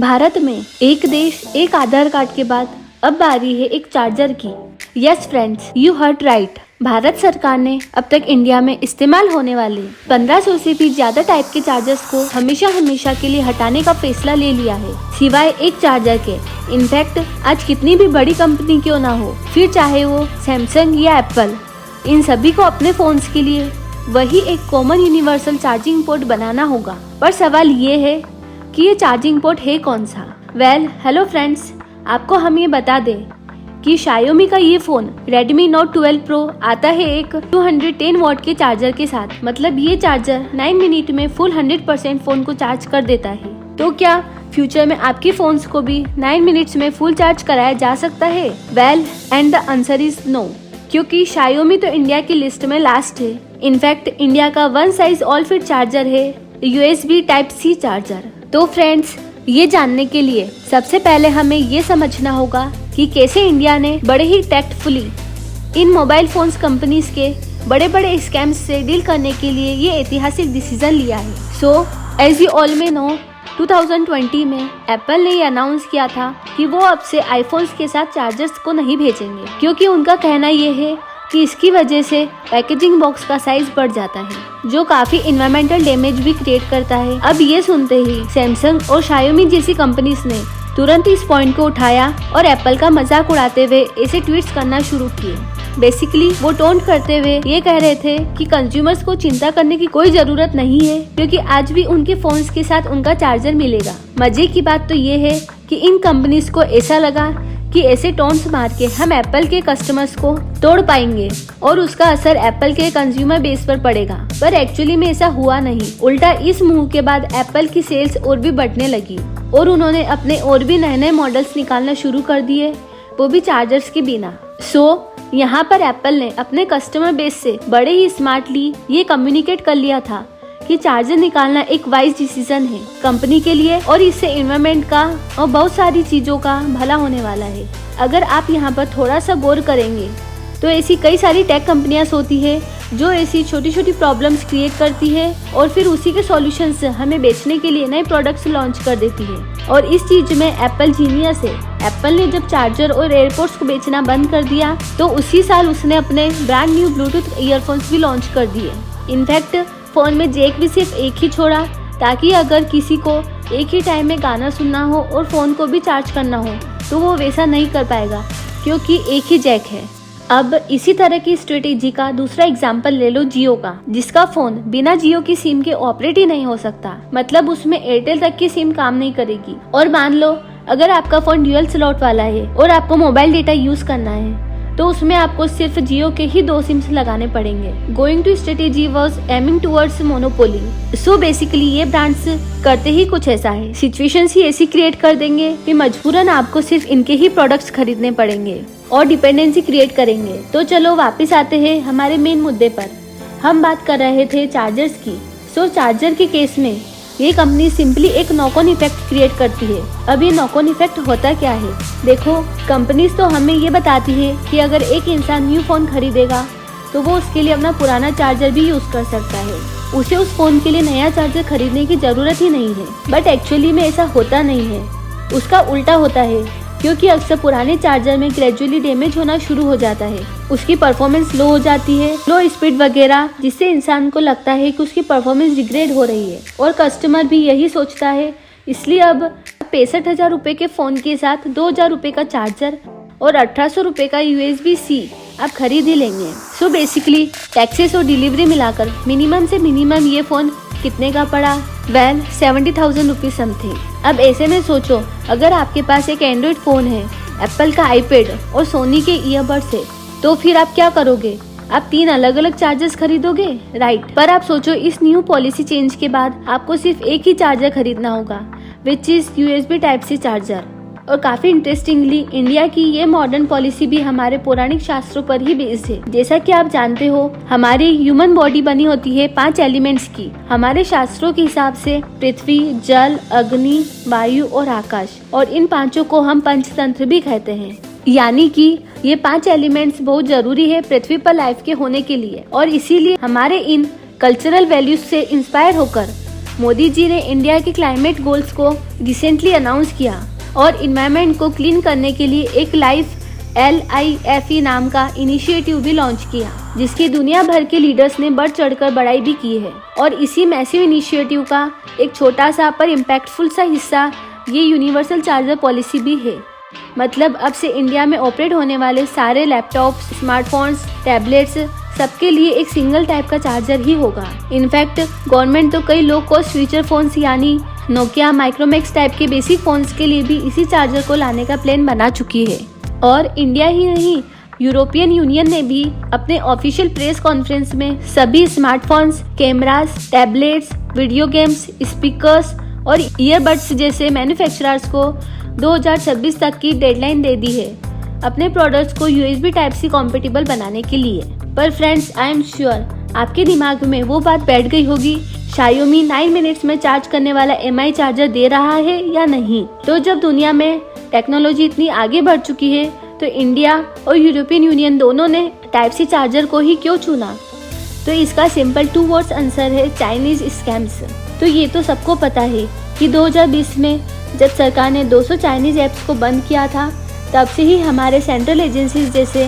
भारत में एक देश एक आधार कार्ड के बाद अब बारी है एक चार्जर की। Yes friends, you heard right. Bharat सरकार ने अब तक इंडिया में इस्तेमाल होने वाले 1500 से भी ज्यादा टाइप के चार्जर्स को हमेशा के लिए हटाने का फैसला ले लिया है, सिवाय एक चार्जर के। इनफैक्ट आज कितनी भी बड़ी कंपनी क्यों ना हो, फिर चाहे वो सैमसंग या एप्पल, इन सभी को अपने फोन्स के लिए वही एक कॉमन यूनिवर्सल चार्जिंग पोर्ट बनाना होगा। पर सवाल ये है कि ये चार्जिंग पोर्ट है कौन सा? हेलो फ्रेंड्स, आपको हम ये बता दें कि Xiaomi का ये फोन Redmi Note 12 Pro आता है एक 210 वॉट के चार्जर के साथ। मतलब ये चार्जर 9 मिनट में फुल 100% फोन को चार्ज कर देता है। तो क्या फ्यूचर में आपके फोन्स को भी 9 मिनट्स में फुल चार्ज कराया जा सकता है? And the answer is no, क्योंकि Xiaomi तो इंडिया की लिस्ट में लास्ट है। इनफैक्ट इंडिया का one size all fit charger है USB Type-C चार्जर। तो फ्रेंड्स, ये जानने के लिए सबसे पहले हमें ये समझना होगा कि कैसे इंडिया ने बड़े ही टैक्टफुली इन मोबाइल फोन्स कंपनीज के बड़े बड़े स्कैम्स से डील करने के लिए ये ऐतिहासिक डिसीजन लिया है। सो एज यू ऑल में नो, 2020 में एप्पल ने ये अनाउंस किया था कि वो अब से आईफोन्स के साथ चार्जर्स को नहीं भेजेंगे, क्योंकि उनका कहना ये है कि इसकी वजह से पैकेजिंग बॉक्स का साइज बढ़ जाता है, जो काफी इन्वायरमेंटल डैमेज भी क्रिएट करता है। अब ये सुनते ही सैमसंग और Xiaomi जैसी कंपनीज ने तुरंत इस पॉइंट को उठाया और एप्पल का मजाक उड़ाते हुए ऐसे ट्वीट्स करना शुरू किए। बेसिकली वो टोंट करते हुए ये कह रहे थे कि कंज्यूमर्स को चिंता करने की कोई जरूरत नहीं है, क्योंकि आज भी उनके फोन्स के साथ उनका चार्जर मिलेगा। मजे की बात तो ये है कि इन कंपनीज को ऐसा लगा कि ऐसे टोन्स मार के हम एप्पल के कस्टमर्स को तोड़ पाएंगे और उसका असर एप्पल के कंज्यूमर बेस पर पड़ेगा। पर एक्चुअली में ऐसा हुआ नहीं। उल्टा इस मूव के बाद एप्पल की सेल्स और भी बढ़ने लगी और उन्होंने अपने और भी नए मॉडल्स निकालना शुरू कर दिए, वो भी चार्जर्स के बिना। यहाँ पर एप्पल ने अपने कस्टमर बेस से बड़े ही स्मार्टली ये कम्युनिकेट कर लिया था कि चार्जर निकालना एक वाइज डिसीजन है कंपनी के लिए, और इससे एनवायरनमेंट का और बहुत सारी चीजों का भला होने वाला है। अगर आप यहाँ पर थोड़ा सा गौर करेंगे तो ऐसी कई सारी टेक कंपनियां होती है जो ऐसी छोटी छोटी प्रॉब्लम्स क्रिएट करती है और फिर उसी के सॉल्यूशंस हमें बेचने के लिए नए प्रोडक्ट्स लॉन्च कर देती है। और इस चीज में एप्पल जीनियस है। एप्पल ने जब चार्जर और एयरपोर्ट्स को बेचना बंद कर दिया तो उसी साल उसने अपने ब्रांड न्यू ब्लूटूथ ईयरफोन्स भी लॉन्च कर दिए। इनफैक्ट फोन में जैक भी सिर्फ एक ही छोड़ा, ताकि अगर किसी को एक ही टाइम में गाना सुनना हो और फोन को भी चार्ज करना हो तो वो वैसा नहीं कर पाएगा, क्योंकि एक ही जैक है। अब इसी तरह की स्ट्रेटेजी का दूसरा एग्जांपल ले लो जियो का, जिसका फोन बिना जियो की सिम के ऑपरेट ही नहीं हो सकता। मतलब उसमें एयरटेल तक की सिम काम नहीं करेगी। और मान लो अगर आपका फोन ड्यूअल स्लॉट वाला है और आपको मोबाइल डेटा यूज करना है तो उसमें आपको सिर्फ जियो के ही 2 सिम्स लगाने पड़ेंगे। Going to strategy was aiming towards monopoly. So basically ये ब्रांड्स करते ही कुछ ऐसा है, सिचुएशंस ही ऐसी क्रिएट कर देंगे कि मजबूरन आपको सिर्फ इनके ही प्रोडक्ट्स खरीदने पड़ेंगे और डिपेंडेंसी क्रिएट करेंगे। तो चलो वापस आते हैं हमारे मेन मुद्दे पर। हम बात कर रहे थे चार्जर्स की। सो चार्जर के केस में ये कंपनी सिंपली एक नॉक ऑन इफेक्ट क्रिएट करती है। अब ये नॉक ऑन इफेक्ट होता क्या है? देखो, कंपनीज तो हमें ये बताती है कि अगर एक इंसान न्यू फोन खरीदेगा तो वो उसके लिए अपना पुराना चार्जर भी यूज कर सकता है, उसे उस फोन के लिए नया चार्जर खरीदने की जरूरत ही नहीं है। बट एक्चुअली में ऐसा होता नहीं है, उसका उल्टा होता है, क्योंकि अक्सर पुराने चार्जर में ग्रेजुअली डैमेज होना शुरू हो जाता है, उसकी परफॉर्मेंस लो हो जाती है, लो स्पीड वगैरह, जिससे इंसान को लगता है कि उसकी परफॉर्मेंस डिग्रेड हो रही है और कस्टमर भी यही सोचता है। इसलिए अब 65,000 रुपए के फोन के साथ 2,000 रुपए का चार्जर और 1,800 रुपए का USB-C आप खरीद ही लेंगे। सो बेसिकली टैक्सेस और डिलीवरी मिलाकर मिनिमम से मिनिमम ये फोन कितने का पड़ा? 70,000 रुपीज समथिंग। अब ऐसे में सोचो, अगर आपके पास एक एंड्रॉइड फोन है, एप्पल का आईपैड और सोनी के ईयरबड्स है, तो फिर आप क्या करोगे? आप 3 अलग अलग चार्जर्स खरीदोगे, राइट? पर आप सोचो, इस न्यू पॉलिसी चेंज के बाद आपको सिर्फ एक ही चार्जर खरीदना होगा, which is USB Type-C charger. और काफी इंटरेस्टिंगली इंडिया की ये मॉडर्न पॉलिसी भी हमारे पौराणिक शास्त्रों पर ही बेस्ड है। जैसा कि आप जानते हो, हमारी ह्यूमन बॉडी बनी होती है 5 एलिमेंट्स की। हमारे शास्त्रों के हिसाब से पृथ्वी, जल, अग्नि, वायु और आकाश, और इन 5 को हम पंचतंत्र भी कहते हैं। यानी कि ये 5 एलिमेंट्स बहुत जरूरी है पृथ्वी पर लाइफ के होने के लिए, और इसीलिए हमारे इन कल्चरल वैल्यूज से इंस्पायर होकर मोदी जी ने इंडिया के क्लाइमेट गोल्स को रिसेंटली अनाउंस किया और इन्वायरमेंट को क्लीन करने के लिए एक LIFE नाम का इनिशिएटिव भी लॉन्च किया, जिसकी दुनिया भर के लीडर्स ने बढ़ चढ़कर बड़ाई भी की है। और इसी मैसिव इनिशिएटिव का एक छोटा सा पर इम्पैक्टफुल सा हिस्सा ये यूनिवर्सल चार्जर पॉलिसी भी है। मतलब अब से इंडिया में ऑपरेट होने वाले सारे लैपटॉप्स, स्मार्टफोन्स, टैबलेट्स सबके लिए एक सिंगल टाइप का चार्जर ही होगा। इनफैक्ट गवर्नमेंट तो कई लो कॉस्ट फीचर फोन्स यानी नोकिया, माइक्रोमैक्स टाइप के बेसिक फोन्स के लिए भी इसी चार्जर को लाने का प्लान बना चुकी है। और इंडिया ही नहीं, यूरोपियन यूनियन ने भी अपने ऑफिशियल प्रेस कॉन्फ्रेंस में सभी smartphones, cameras, tablets, video games, speakers और ईयरबड्स जैसे मैन्युफैक्चरर्स को 2026 तक की डेडलाइन दे दी है अपने प्रोडक्ट्स को USB Type-C कॉम्पेटिबल बनाने के लिए। पर फ्रेंड्स, आई एम श्योर आपके दिमाग में वो बात बैठ गई होगी, Xiaomi 9 मिनट्स में चार्ज करने वाला MI चार्जर दे रहा है या नहीं। तो जब दुनिया में टेक्नोलॉजी इतनी आगे बढ़ चुकी है तो इंडिया और यूरोपियन यूनियन दोनों ने Type-C चार्जर को ही क्यों चुना? तो इसका सिंपल 2 वर्ड्स आंसर है चाइनीज स्कैम्स। तो ये तो सबको पता है कि 2020 में जब सरकार ने 200 चाइनीज ऐप्स को बंद किया था, तब से ही हमारे सेंट्रल एजेंसीज जैसे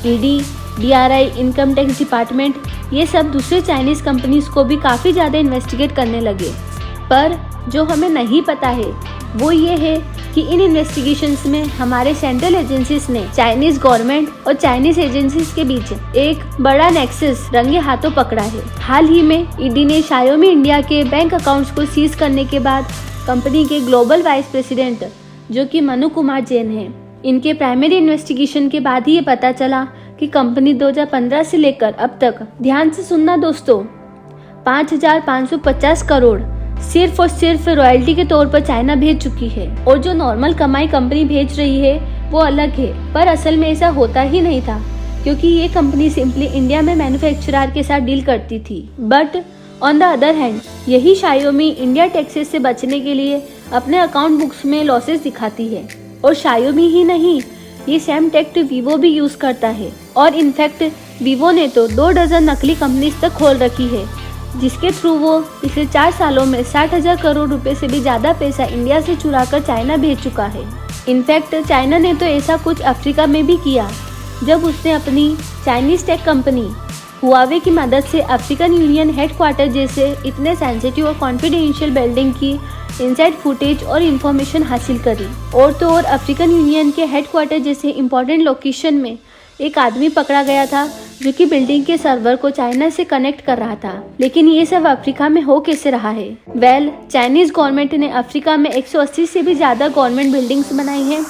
ED, DRI, income tax department ये सब दूसरे चाइनीज कंपनीज को भी काफ़ी ज़्यादा इन्वेस्टिगेट करने लगे। पर जो हमें नहीं पता है वो ये है कि इन इन्वेस्टिगेशंस में हमारे सेंट्रल एजेंसीज ने चाइनीज गवर्नमेंट और चाइनीज एजेंसीज के बीच एक बड़ा नेक्सस रंगे हाथों पकड़ा है। हाल ही में ED ने Xiaomi इंडिया के बैंक अकाउंट्स को सीज करने के बाद कंपनी के ग्लोबल वाइस प्रेसिडेंट जो कि मनु कुमार जैन हैं, इनके प्राइमरी इन्वेस्टिगेशन के बाद ही ये पता चला कि कंपनी 2015 से लेकर अब तक, ध्यान से सुनना दोस्तों, 5,550 करोड़ सिर्फ और सिर्फ रॉयल्टी के तौर पर चाइना भेज चुकी है। और जो नॉर्मल कमाई कंपनी भेज रही है वो अलग है, पर असल में ऐसा होता ही नहीं था क्योंकि ये कंपनी सिंपली इंडिया में मैन्युफैक्चरर के साथ डील करती थी। But on the other hand यही Xiaomi इंडिया टैक्सेस से बचने के लिए अपने अकाउंट बुक्स में लॉसेस दिखाती है। और Xiaomi ही नहीं, ये सेम टेक्ट Vivo भी यूज करता है। और इनफैक्ट Vivo ने तो 2 डजन नकली कंपनीज तक खोल रखी है, जिसके थ्रू वो पिछले 4 सालों में 60,000 करोड़ रुपए से भी ज्यादा पैसा इंडिया से चुराकर चाइना भेज चुका है। इनफैक्ट चाइना ने तो ऐसा कुछ अफ्रीका में भी किया, जब उसने अपनी चाइनीज टेक कंपनी हुआवे की मदद से अफ्रीकन यूनियन हेडक्वार्टर जैसे इतने सेंसिटिव और कॉन्फिडेंशियल बिल्डिंग की इनसाइड फुटेज और इन्फॉर्मेशन हासिल करी। और तो और अफ्रीकन यूनियन के हेडक्वार्टर जैसे इम्पोर्टेंट लोकेशन में एक आदमी पकड़ा गया था जो कि बिल्डिंग के सर्वर को चाइना से कनेक्ट कर रहा था। लेकिन ये सब अफ्रीका में हो कैसे रहा है? वेल, चाइनीज गवर्नमेंट ने अफ्रीका में 180 से भी ज्यादा गवर्नमेंट बिल्डिंग्स बनाई हैं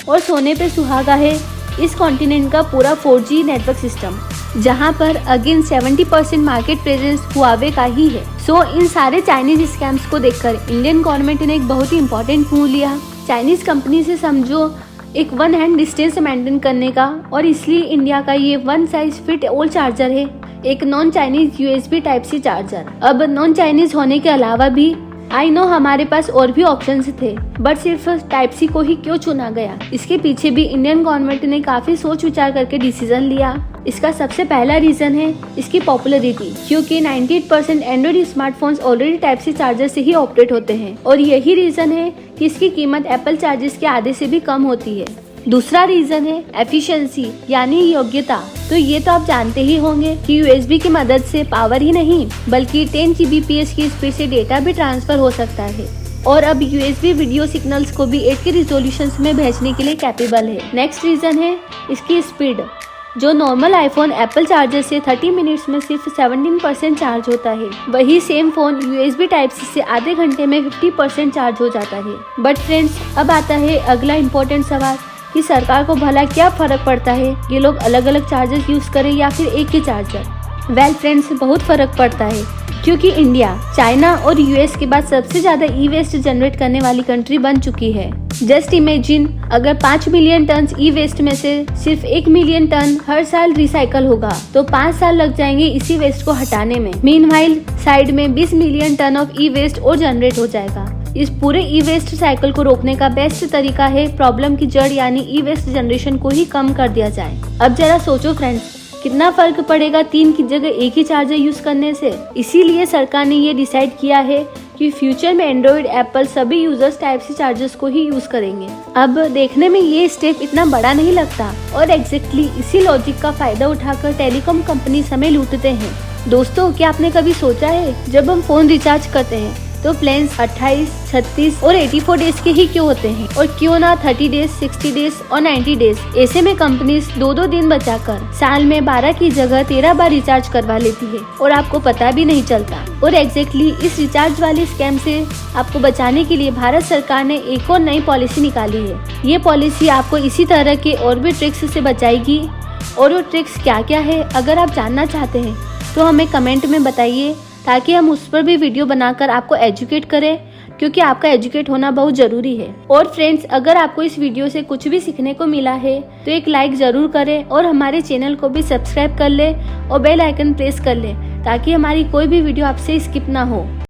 और सोने पे सुहागा है इस कॉन्टिनेंट का पूरा 4G नेटवर्क सिस्टम, जहां पर अगेन 70% मार्केट प्रेजेंस हुआवे का ही है। सो इन सारे चाइनीज स्कैम्स को देखकर इंडियन गवर्नमेंट ने एक बहुत ही इम्पोर्टेंट मूव लिया, चाइनीज कंपनी से समझो एक 1 हैंड डिस्टेंस मेंटेन करने का। और इसलिए इंडिया का ये 1 साइज फिट ऑल चार्जर है, एक non Chinese USB Type-C charger. अब नॉन चाइनीज होने के अलावा भी आई नो हमारे पास और भी ऑप्शंस थे, बट सिर्फ Type-C को ही क्यों चुना गया? इसके पीछे भी इंडियन गवर्नमेंट ने काफी सोच विचार करके डिसीजन लिया। इसका सबसे पहला रीजन है इसकी पॉपुलरिटी, क्योंकि 98% Android smartphones already Type-C charger से ही ऑपरेट होते हैं। और यही रीजन है कि इसकी कीमत एप्पल चार्जर्स के आधे से भी कम होती है। दूसरा रीजन है एफिशिएंसी यानी योग्यता। तो ये तो आप जानते ही होंगे कि USB की मदद से पावर ही नहीं बल्कि 10 Gbps की स्पीड से डेटा भी ट्रांसफर हो सकता है। और अब USB वीडियो सिग्नल्स को भी 8K रिजोल्यूशन में भेजने के लिए कैपेबल है। नेक्स्ट रीजन है इसकी स्पीड, जो नॉर्मल आईफोन एप्पल चार्जर से 30 मिनट्स में सिर्फ 17% चार्ज होता है, वही सेम फोन USB Type-C से आधे घंटे में 50% चार्ज हो जाता है। बट फ्रेंड्स, अब आता है अगला इम्पोर्टेंट सवाल कि सरकार को भला क्या फर्क पड़ता है ये लोग अलग अलग चार्जर यूज करें या फिर एक ही चार्जर। वेल फ्रेंड्स, बहुत फर्क पड़ता है, क्योंकि इंडिया, चाइना और US के बाद सबसे ज्यादा ई वेस्ट जनरेट करने वाली कंट्री बन चुकी है। जस्ट इमेजिन, अगर 5 मिलियन टन ई वेस्ट में से सिर्फ 1 मिलियन टन हर साल रिसाइकल होगा तो 5 साल लग जाएंगे इसी वेस्ट को हटाने में। मीनवाइल साइड में 20 million ton of e waste और जनरेट हो जाएगा। इस पूरे ई वेस्ट साइकिल को रोकने का बेस्ट तरीका है प्रॉब्लम की जड़ यानी ई वेस्ट जनरेशन को ही कम कर दिया जाए। अब जरा सोचो फ्रेंड्स कितना फर्क पड़ेगा 3 की जगह एक ही चार्जर यूज करने से। इसीलिए सरकार ने ये डिसाइड किया है कि फ्यूचर में एंड्रॉइड, एप्पल सभी यूजर्स टाइप सी चार्जर्स को ही यूज करेंगे। अब देखने में ये स्टेप इतना बड़ा नहीं लगता और एग्जैक्टली इसी लॉजिक का फायदा उठाकर टेलीकॉम कंपनी समय लूटते हैं। दोस्तों, क्या आपने कभी सोचा है जब हम फोन रिचार्ज करते हैं तो प्लान्स 28, 36 और 84 डेज के ही क्यों होते हैं और क्यों ना 30 डेज, 60 डेज और 90 डेज। ऐसे में कंपनीज 2-2 दिन बचाकर साल में 12 की जगह 13 बार रिचार्ज करवा लेती है और आपको पता भी नहीं चलता। और एग्जैक्टली इस रिचार्ज वाले स्कैम से आपको बचाने के लिए भारत सरकार ने एक और नई पॉलिसी निकाली है। ये पॉलिसी आपको इसी तरह के और भी ट्रिक्स से बचाएगी। और वो ट्रिक्स क्या क्या है, अगर आप जानना चाहते हैं तो हमें कमेंट में बताइए, ताकि हम उस पर भी वीडियो बनाकर आपको एजुकेट करें, क्योंकि आपका एजुकेट होना बहुत जरूरी है। और फ्रेंड्स, अगर आपको इस वीडियो से कुछ भी सीखने को मिला है तो एक लाइक जरूर करें और हमारे चैनल को भी सब्सक्राइब कर ले और बेल आइकन प्रेस कर ले, ताकि हमारी कोई भी वीडियो आपसे स्किप ना हो।